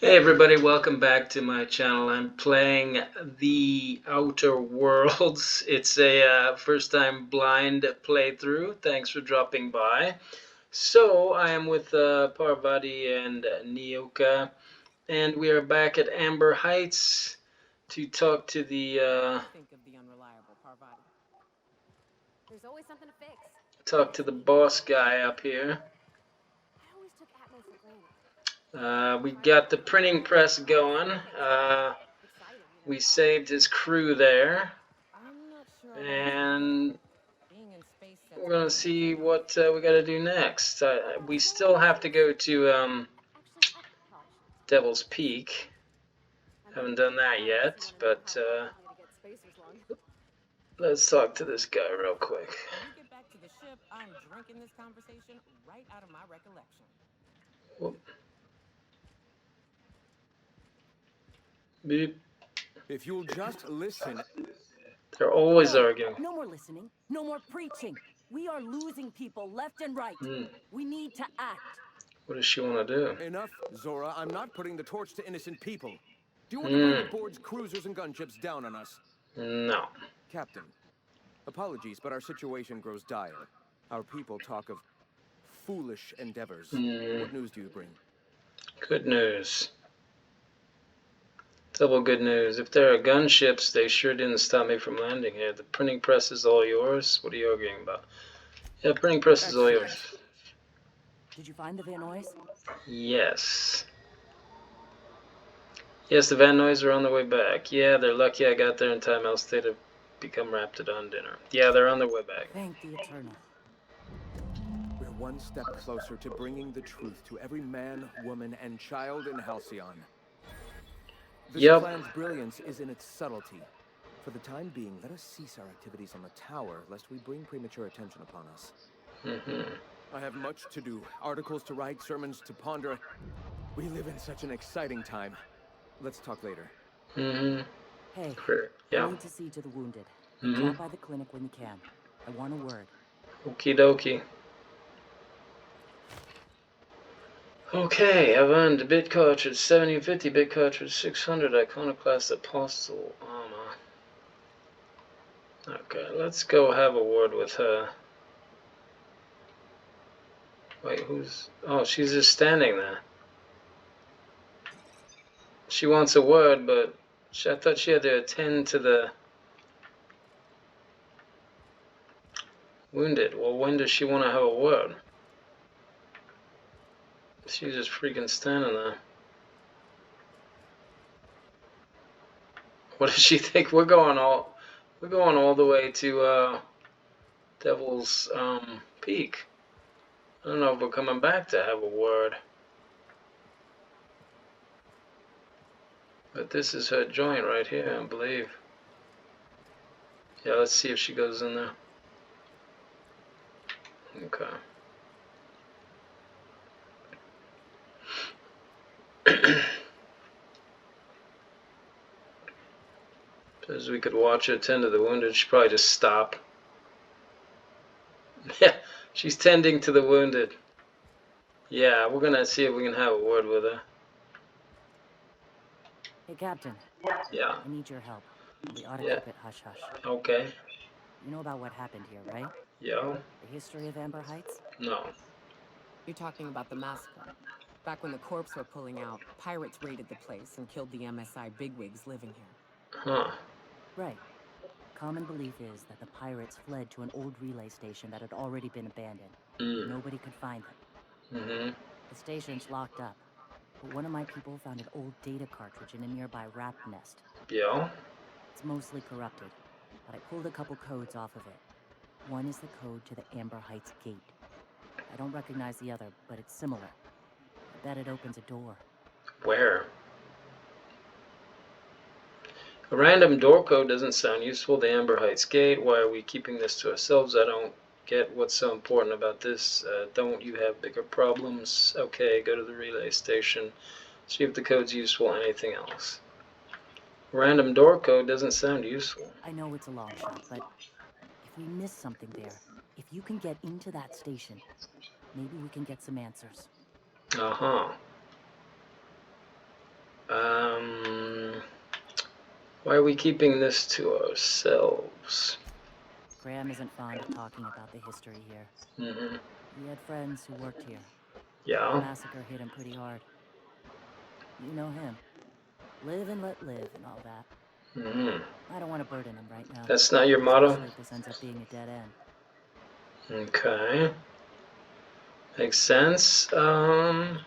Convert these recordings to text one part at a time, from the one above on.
Hey everybody, welcome back to my channel. I'm playing The Outer Worlds. It's a first time blind playthrough. Thanks for dropping by. So, I am with Parvati and Nyoka, and we are back at Amber Heights to talk to the What do you think of the unreliable Parvati? There's always something to fix. boss guy up here. I always took Atmo for granted. We Try to got the find out printing more press about the going. interface. Exciting. We saved his crew there, I'm not sure I want to do that. and Being in space sets we're me gonna up for see failure. what we gotta do next. We still have to go to Actually, I probably should. Devil's Peak. I mean, Haven't done that I don't know if you yet, want to know but how hard it is to get spacers long. let's talk to this guy real quick. When we get back to the ship, I'm drinking this conversation right out of my recollection. Whoop. Beep. If you'll just listen. They're always No, arguing. no more listening, no more preaching. We are losing people left and right. We need to act. What does she want to do? Enough, Zora. I'm not putting the torch to innocent people. Do you want to bring the Hmm. board's cruisers and gunships down on us? No. Captain, apologies, but our situation grows dire. Our people talk of foolish endeavors. What news do you bring? Good news. Double good news. If there are gunships, they sure didn't stop me from landing here. The printing press is all yours. What are you arguing about? Yeah, the printing press is all Excellent. yours. Did you find the Van Nuys? Yes. Yes, the Van Nuys are on their way back. Yeah, they're lucky I got there in time, else they'd have become wrapped on dinner. Yeah, they're on their way back. Thank the Eternal. We're one step closer to bringing the truth to every man, woman, and child in Halcyon. This Yep. plan's brilliance is in its subtlety. For the time being, let us cease our activities on the tower, lest we bring premature attention upon us. I have much to do. Articles to write, sermons to ponder. We live in such an exciting time. Let's talk later. Hey, Yeah. I need to see to the wounded. Drop by the clinic when you can. I want a word. Okie dokie. Okay, I've earned bit cartridge 7050, bit cartridge 600, iconoclast apostle armor. Okay, let's go have a word with her. Wait, who's... Oh, she's just standing there. She wants a word, but I thought she had to attend to the wounded. Well, when does she want to have a word? She's just freaking standing there. What does she think? We're going all the way to Devil's Peak. I don't know if we're coming back to have a word. But this is her joint right here, I believe. Yeah, let's see if she goes in there. Okay. Says we could watch her tend to the wounded. She'd probably just stop. Yeah, she's tending to the wounded. Yeah, we're gonna see if we can have a word with her. Hey, Captain. Yeah. I need your help. We ought to Yeah. keep it hush-hush. Okay. You know about what happened here, right? Yeah. The history of Amber Heights? No. You're talking about the massacre. Back when the corps were pulling out, pirates raided the place and killed the MSI bigwigs living here. Huh. Right. Common belief is that the pirates fled to an old relay station that had already been abandoned. Nobody could find them. The station's locked up, but one of my people found an old data cartridge in a nearby rat nest. Yeah. It's mostly corrupted, but I pulled a couple codes off of it. One is the code to the Amber Heights gate. I don't recognize the other, but it's similar. I bet it opens a door. Where? A random door code doesn't sound useful. The Amber Heights gate. Why are we keeping this to ourselves? I don't get what's so important about this. Don't you have bigger problems? Okay, go to the relay station. See if the code's useful. Anything else? Random door code doesn't sound useful. I know it's a long shot, but if we miss something there, if you can get into that station, maybe we can get some answers. Uh-huh. Why are we keeping this to ourselves? Graham isn't fond of talking about the history here. Mm-hmm. He had friends who worked here. The Yeah. massacre hit him pretty hard. You know him. Live and let live and all that. Mm-hmm. I don't want to burden him right now. That's not your motto? Especially if this ends up being a dead end. Okay. Makes sense. I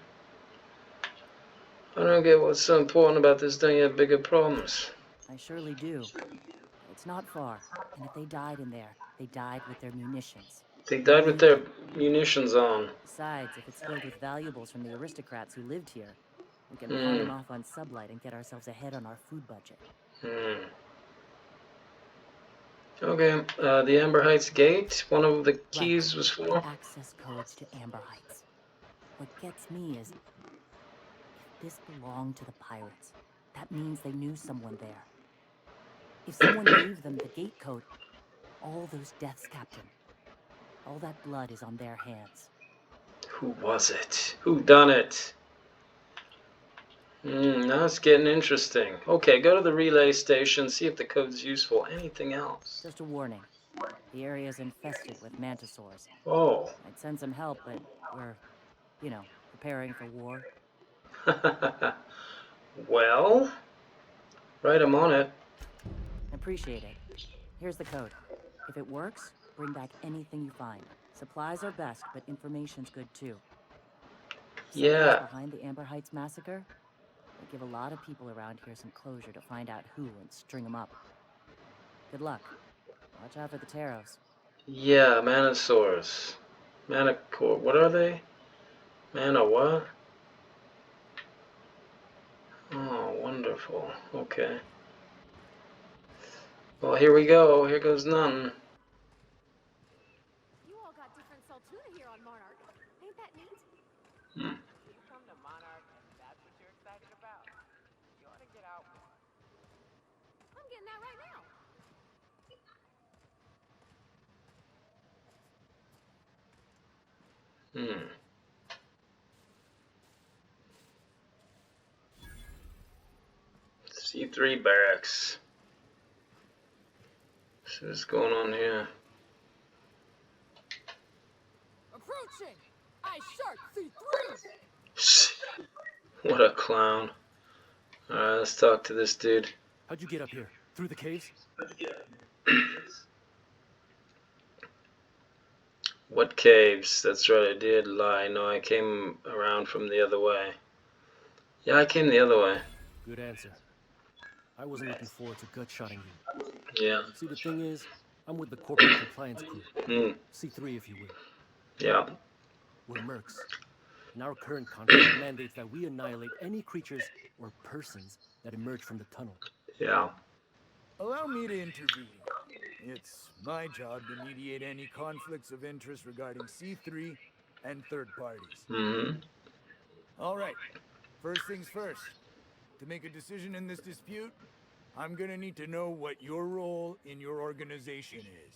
don't get what's so important about this. Don't you have bigger problems? I surely do. It's not far, and if they died in there, they died with their munitions. They No died with their leaking. munitions on. Besides, if it's filled with valuables from the aristocrats who lived here, we can pawn Hmm. them off on sublight and get ourselves ahead on our food budget. Hmm. Okay, the Amber Heights gate, one of the keys was The for? access codes to Amber Heights. What gets me is, if this belonged to the pirates, that means they knew someone there. If someone gave them the gate code, all those deaths, Captain, all that blood is on their hands. Who was it? Who done it? Now it's getting interesting. Okay, go to the relay station, see if the code's useful. Anything else? Just a warning. The area is infested with mantisaurs. Oh. I'd send some help, but we're, preparing for war. Well, right, I'm on it. Appreciate it. Here's the code. If it works, bring back anything you find. Supplies are best, but information's good too. If someone is behind the Amber Heights massacre, it'll give a lot of people around here some closure to find out who and string them up. Good luck. Watch out for the Taros. Yeah, Manosaurs. Manacor. What are they? Mana what? Oh, wonderful. Okay. Well, here we go. Here goes none. You all got different Saltuna here on Monarch. Ain't that neat? Hmm. You come to Monarch and that's what you're excited about. You ought to get out more. I'm getting that right now. C3 barracks. What's going on here? Approaching! I shark C3! What a clown. Alright, let's talk to this dude. How'd you get up here? Through the caves? What caves? That's right, I did lie. No, I came around from the other way. Yeah, I came the other way. Good answer. I wasn't looking forward to gut-shotting you. Yeah. See, the thing is, I'm with the corporate compliance crew. C3, if you will. Yeah. We're mercs. And our current contract mandates that we annihilate any creatures or persons that emerge from the tunnel. Yeah. Allow me to intervene. It's my job to mediate any conflicts of interest regarding C3 and third parties. All right. First things first. To make a decision in this dispute, I'm gonna need to know what your role in your organization is.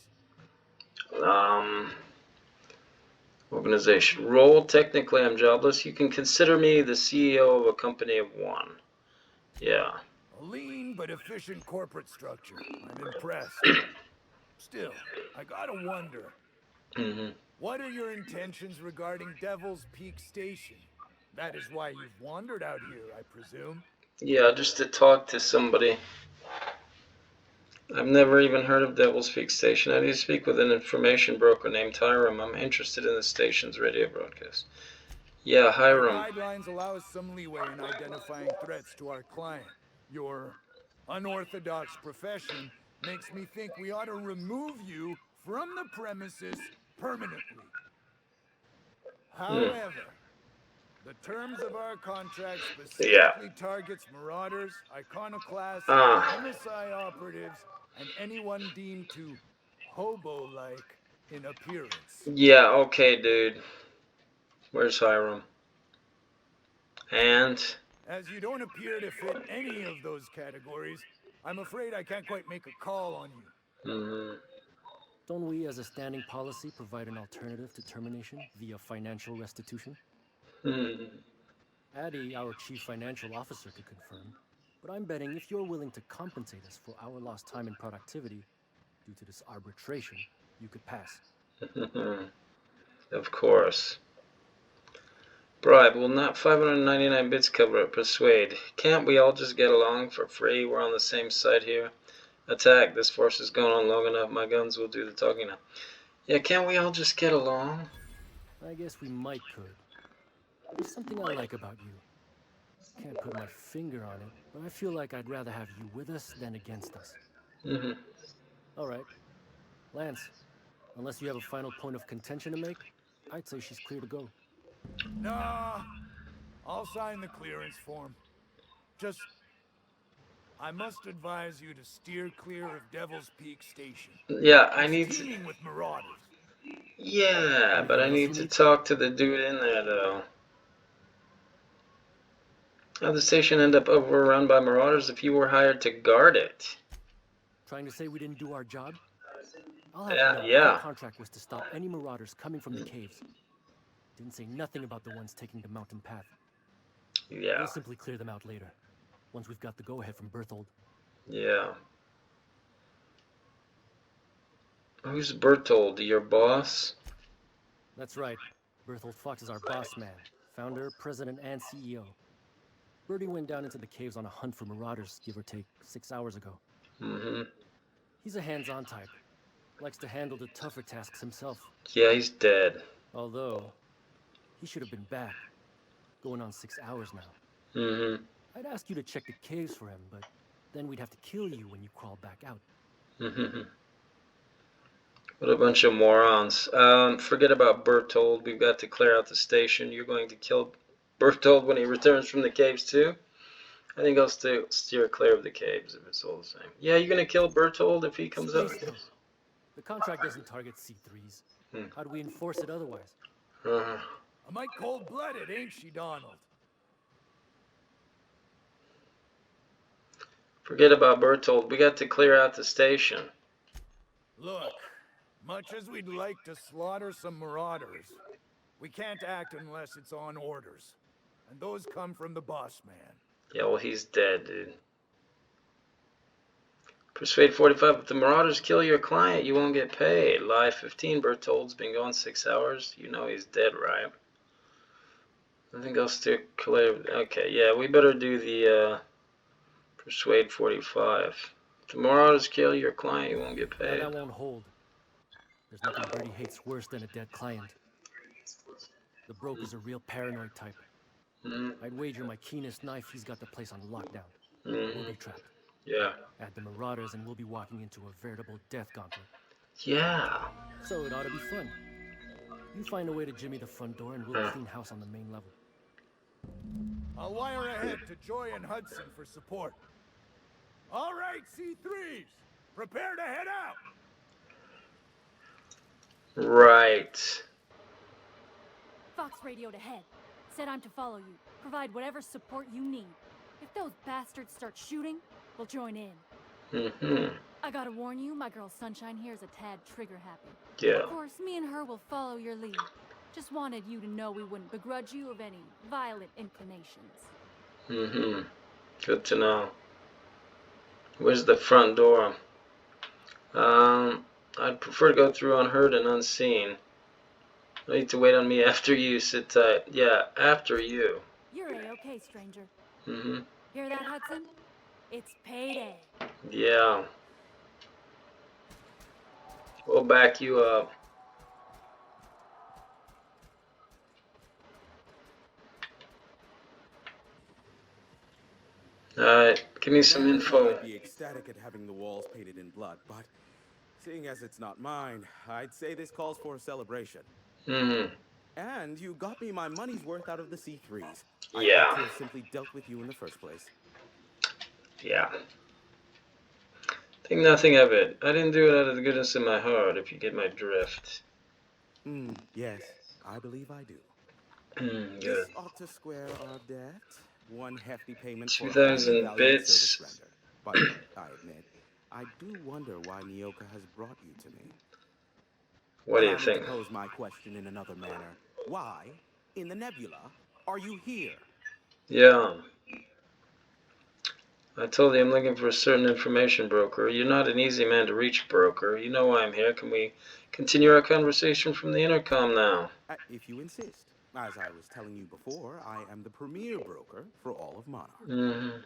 Organization role. Technically, I'm jobless. You can consider me the CEO of a company of one. Yeah. A lean but efficient corporate structure. I'm impressed. Still, I gotta wonder. What are your intentions regarding Devil's Peak Station? That is why you've wandered out here, I presume. Yeah, just to talk to somebody. I've never even heard of Devil's Peak Station. I need to speak with an information broker named Hiram. I'm interested in the station's radio broadcast. Yeah, Hiram. Our guidelines allow us some leeway in identifying threats to our client. Your unorthodox profession makes me think we ought to remove you from the premises permanently. However, the terms of our contract specifically targets marauders, iconoclasts, MSI operatives, and anyone deemed to hobo-like in appearance. Yeah, okay, dude. Where's Hiram? And? As you don't appear to fit any of those categories, I'm afraid I can't quite make a call on you. Don't we, as a standing policy, provide an alternative to termination via financial restitution? Addie, our chief financial officer, could confirm. But I'm betting if you're willing to compensate us for our lost time and productivity due to this arbitration, you could pass. Of course. Bribe. Will not 599 bits cover it? Persuade. Can't we all just get along for free? We're on the same side here. Attack. This force has gone on long enough. My guns will do the talking now. Yeah, can't we all just get along? I guess we might could. There's something I like about you. Can't put my finger on it, but I feel like I'd rather have you with us than against us. All right. Lance, unless you have a final point of contention to make, I'd say she's clear to go. Nah, I'll sign the clearance form. Just, I must advise you to steer clear of Devil's Peak Station. Yeah, I It's need teeming to... with marauders. Yeah, but I Anything else need you to need? talk to the dude in there, though. How'd the station end up overrun by marauders if you were hired to guard it? Trying to say we didn't do our job? I'll have you know, our Yeah. contract was to stop any marauders coming from the caves. Didn't say nothing about the ones taking the mountain path. Yeah. We'll simply clear them out later, once we've got the go-ahead from Berthold. Yeah. Who's Berthold? Your boss? That's right. Berthold Fox is our boss man, founder, president, and CEO. Bertie went down into the caves on a hunt for marauders, give or take, 6 hours ago. He's a hands-on type. Likes to handle the tougher tasks himself. Yeah, he's dead. Although, he should have been back. Going on 6 hours now. I'd ask you to check the caves for him, but then we'd have to kill you when you crawl back out. What a bunch of morons. Forget about Berthold. We've got to clear out the station. You're going to kill Berthold when he returns from the caves, too? I think I'll steer clear of the caves if it's all the same. Yeah, you're going to kill Berthold if he comes up? The contract doesn't target C3s. How do we enforce it otherwise? A mite cold-blooded, ain't she, Donald? Forget about Berthold. We got to clear out the station. Look, much as we'd like to slaughter some marauders, we can't act unless it's on orders. And those come from the boss man. Yeah, well, he's dead, dude. Persuade 45. If the marauders kill your client, you won't get paid. Lie 15. Berthold's been gone 6 hours. You know he's dead, right? I think I'll steer clear. Okay, yeah, we better do the Persuade 45. If the marauders kill your client, you won't get paid. That won't hold. There's nothing Bertie hates worse than a dead client. The broker's a real paranoid type. I'd wager my keenest knife he's got the place on lockdown. We'll be trapped. Yeah. Add the marauders and we'll be walking into a veritable death gauntlet. Yeah. So it ought to be fun. You find a way to jimmy the front door and we'll clean house on the main level. I'll wire ahead to Joy and Hudson for support. All right, C3s, prepare to head out. Right. Fox radioed ahead. Said I'm to follow you. Provide whatever support you need. If those bastards start shooting, we'll join in. I gotta warn you, my girl Sunshine here is a tad trigger happy. Yeah. Of course, me and her will follow your lead. Just wanted you to know we wouldn't begrudge you of any violent inclinations. Good to know. Where's the front door? I'd prefer to go through unheard and unseen. No need to wait on me after you. Sit tight. Yeah, after you. You're a-okay, stranger. Hear that, Hudson? It's payday. Yeah. We'll back you up. Alright, give me some info. I'd be ecstatic at having the walls painted in blood, but seeing as it's not mine, I'd say this calls for a celebration. And you got me my money's worth out of the C3s. Yeah. I could have simply dealt with you in the first place. Yeah. Think nothing of it. I didn't do it out of the goodness of my heart, if you get my drift. Yes, I believe I do. Good. This ought to square our debt. One hefty payment for 2,000 valued bits. service rendered. But I admit, I do wonder why Nyoka has brought you to me. What do you Allow me think? to pose my question in another manner. Why, in the nebula, are you here? Yeah. I told you I'm looking for a certain information broker. You're not an easy man to reach, broker. You know why I'm here. Can we continue our conversation from the intercom now? If you insist. As I was telling you before, I am the premier broker for all of Monarch. Mm-hmm.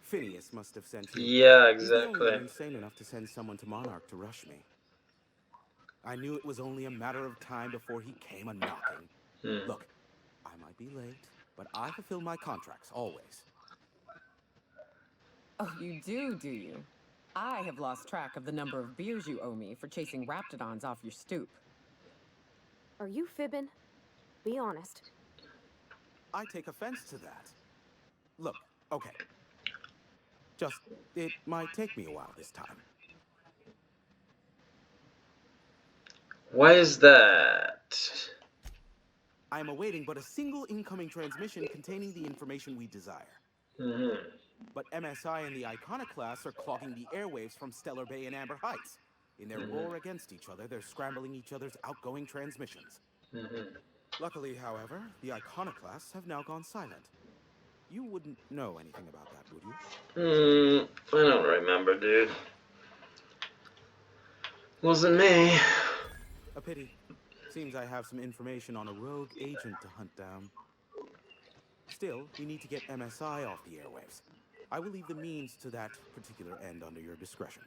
Phineas must have sent you. Yeah, He's the only one exactly. insane enough to send someone to Monarch to rush me. I knew it was only a matter of time before he came a-knocking. Mm. Look, I might be late, but I fulfill my contracts, always. Oh, you do you? I have lost track of the number of beers you owe me for chasing raptidons off your stoop. Are you fibbing? Be honest. I take offense to that. Look, okay. It might take me a while this time. Why is that? I am awaiting but a single incoming transmission containing the information we desire. Mm-hmm. But MSI and the Iconoclasts are clogging the airwaves from Stellar Bay and Amber Heights. In their war against each other, they're scrambling each other's outgoing transmissions. Mm-hmm. Luckily, however, the Iconoclasts have now gone silent. You wouldn't know anything about that, would you? I don't remember, dude. Wasn't me. A pity. Seems I have some information on a rogue agent to hunt down. Still, we need to get MSI off the airwaves. I will leave the means to that particular end under your discretion.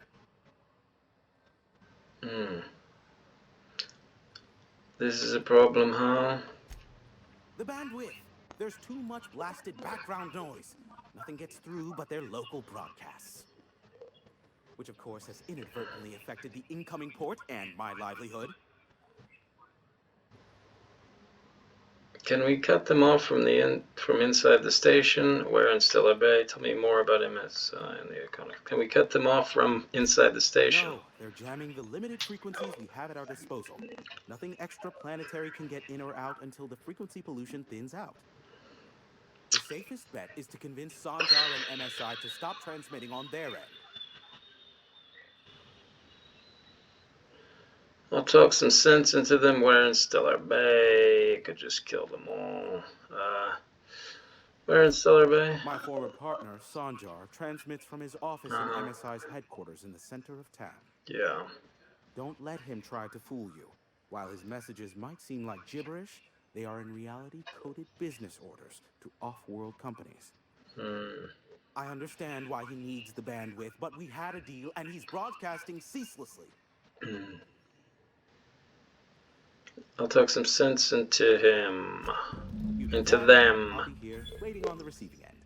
This is a problem, huh? The bandwidth. There's too much blasted background noise. Nothing gets through but their local broadcasts. Which, of course, has inadvertently affected the incoming port and my livelihood. Can we cut them off from inside the station? Where in Stellar Bay? Tell me more about MSI and the Iconic. Can we cut them off from inside the station? No, they're jamming the limited frequencies we have at our disposal. Nothing extraplanetary can get in or out until the frequency pollution thins out. The safest bet is to convince Sanjar and MSI to stop transmitting on their end. I'll talk some sense into them. Where in Stellar Bay? Could just kill them all. Where in Stellar Bay? My former partner, Sanjar, transmits from his office in MSI's headquarters in the center of town. Yeah. Don't let him try to fool you. While his messages might seem like gibberish, they are in reality coded business orders to off-world companies. I understand why he needs the bandwidth, but we had a deal and he's broadcasting ceaselessly. I'll talk some sense into him. Into I'll them. be here, waiting on the receiving end.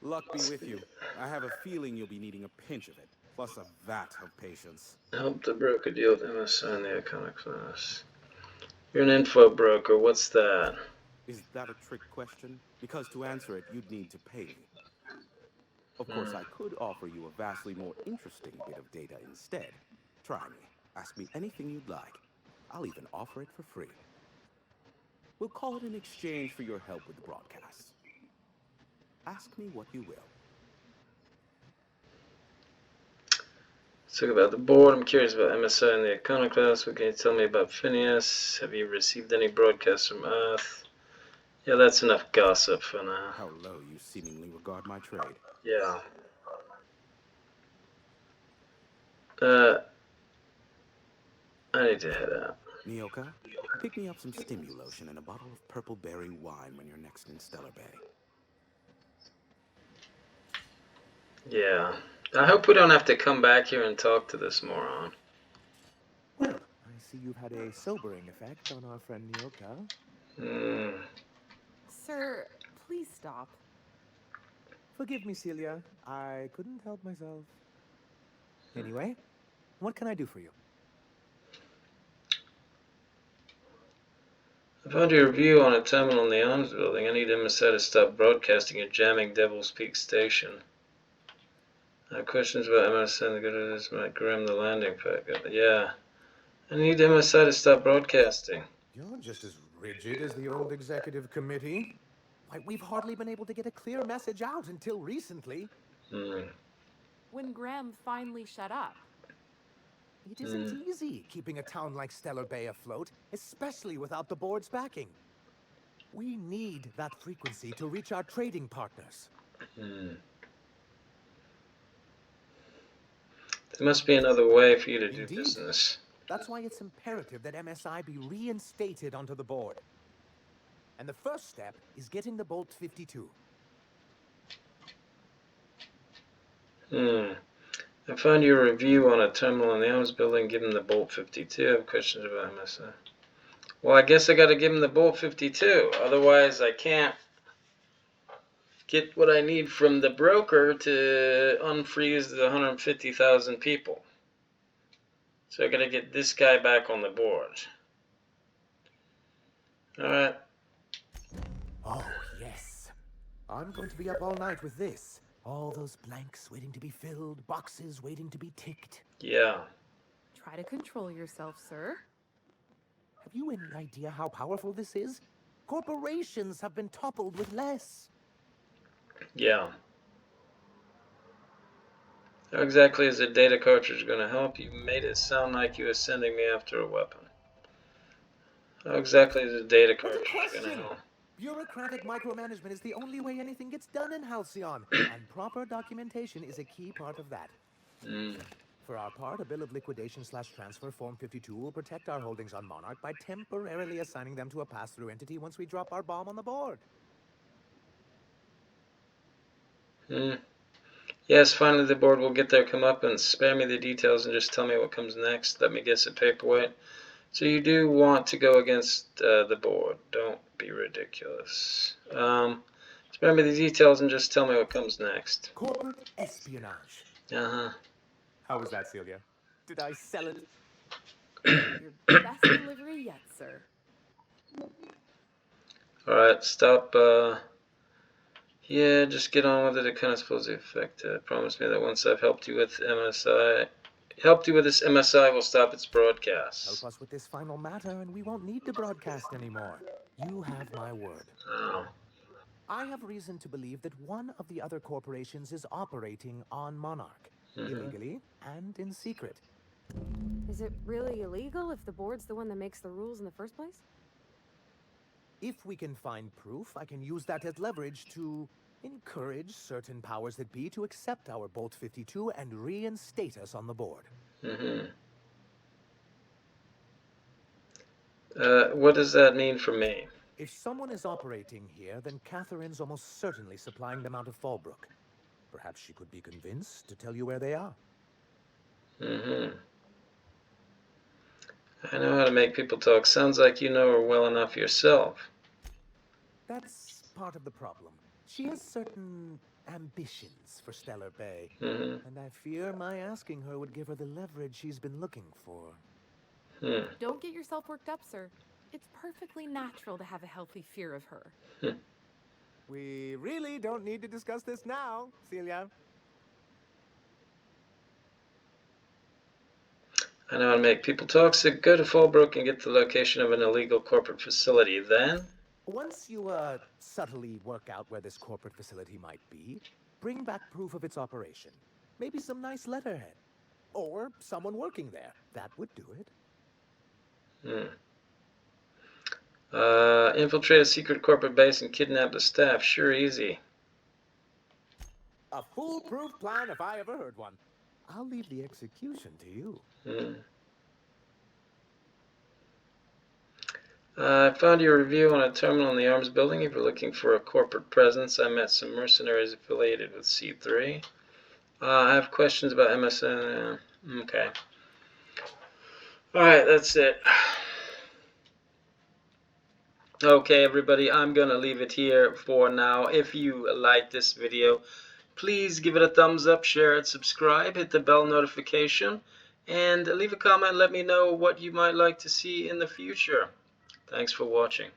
Luck be with you. I have a feeling you'll be needing a pinch of it, plus a vat of patience. Help the broker deal with MSI and the Iconoclast. You're an info broker. What's that? Is that a trick question? Because to answer it, you'd need to pay me. Of course, I could offer you a vastly more interesting bit of data instead. Try me. Ask me anything you'd like. I'll even offer it for free. We'll call it in exchange for your help with the broadcasts. Ask me what you will. Let's talk about the board. I'm curious about MSI and the Iconoclast. What can you tell me about Phineas? Have you received any broadcasts from Earth? Yeah, that's enough gossip for now. How low you seemingly regard my trade. Yeah. I need to head out. Nyoka, pick me up some Stimulotion and a bottle of purple berry wine when you're next in Stellar Bay. Yeah. I hope we don't have to come back here and talk to this moron. Well, I see you've had a sobering effect on our friend Nyoka. Sir, please stop. Forgive me, Celia. I couldn't help myself. Anyway, what can I do for you? I found your review on a terminal in the arms building. I need MSI to stop broadcasting at jamming Devil's Peak Station. I have questions about MSI and the good of this might grim the landing packet. Yeah. I need MSI to stop broadcasting. You're just as rigid as the old executive committee. Why, we've hardly been able to get a clear message out until recently. When Graham finally shut up. It isn't easy keeping a town like Stellar Bay afloat, especially without the board's backing. We need that frequency to reach our trading partners. There must be another way for you to do business. That's why it's imperative that MSI be reinstated onto the board. And the first step is getting the Bolt 52. I found your review on a terminal in the arms building. Give him the Bolt 52. I have questions about MSI. Well, I guess I got to give him the Bolt 52. Otherwise, I can't get what I need from the broker to unfreeze the 150,000 people. So I got to get this guy back on the board. All right. Oh, yes. I'm going to be up all night with this. All those blanks waiting to be filled, boxes waiting to be ticked. Yeah. Try to control yourself, sir. Have you any idea how powerful this is? Corporations have been toppled with less. Yeah. How exactly is a data cartridge going to help? You made it sound like you were sending me after a weapon. How exactly is a data cartridge going to help? Bureaucratic micromanagement is the only way anything gets done in Halcyon, and proper documentation is a key part of that. For our part, a bill of liquidation/transfer Form 52 will protect our holdings on Monarch by temporarily assigning them to a pass-through entity once we drop our bomb on the board. Yes, finally the board will get their comeuppance. Spare me the details and just tell me what comes next. Let me guess at paperweight. So you do want to go against the board. Don't be ridiculous. Spare me the details and just tell me what comes next. Corporate espionage. Uh-huh. How was that, Celia? Did I sell it? Your best delivery yet, sir. Alright, stop. Yeah, just get on with it. It kind of supposed to affect. Promise me that once I've helped you with MSI, this MSI will stop its broadcasts. Help us with this final matter, and we won't need to broadcast anymore. You have my word. Oh. I have reason to believe that one of the other corporations is operating on Monarch, illegally and in secret. Is it really illegal if the board's the one that makes the rules in the first place? If we can find proof, I can use that as leverage to encourage certain powers that be to accept our Bolt 52 and reinstate us on the board. What does that mean for me? If someone is operating here, then Catherine's almost certainly supplying them out of Fallbrook. Perhaps she could be convinced to tell you where they are. I know how to make people talk. Sounds like you know her well enough yourself. That's part of the problem. She has certain ambitions for Stellar Bay, and I fear my asking her would give her the leverage she's been looking for. Don't get yourself worked up, sir. It's perfectly natural to have a healthy fear of her. We really don't need to discuss this now, Celia. I know how to make people talk, so go to Fallbrook and get the location of an illegal corporate facility. Then? Once you, subtly work out where this corporate facility might be, bring back proof of its operation. Maybe some nice letterhead. Or someone working there. That would do it. Infiltrate a secret corporate base and kidnap the staff. Sure, easy. A foolproof plan if I ever heard one. I'll leave the execution to you. I found your review on a terminal in the arms building. If you're looking for a corporate presence, I met some mercenaries affiliated with C3. I have questions about MSN. Okay. Alright, that's it. Okay, everybody, I'm going to leave it here for now. If you like this video, please give it a thumbs up, share it, subscribe, hit the bell notification, and leave a comment. Let me know what you might like to see in the future. Thanks for watching.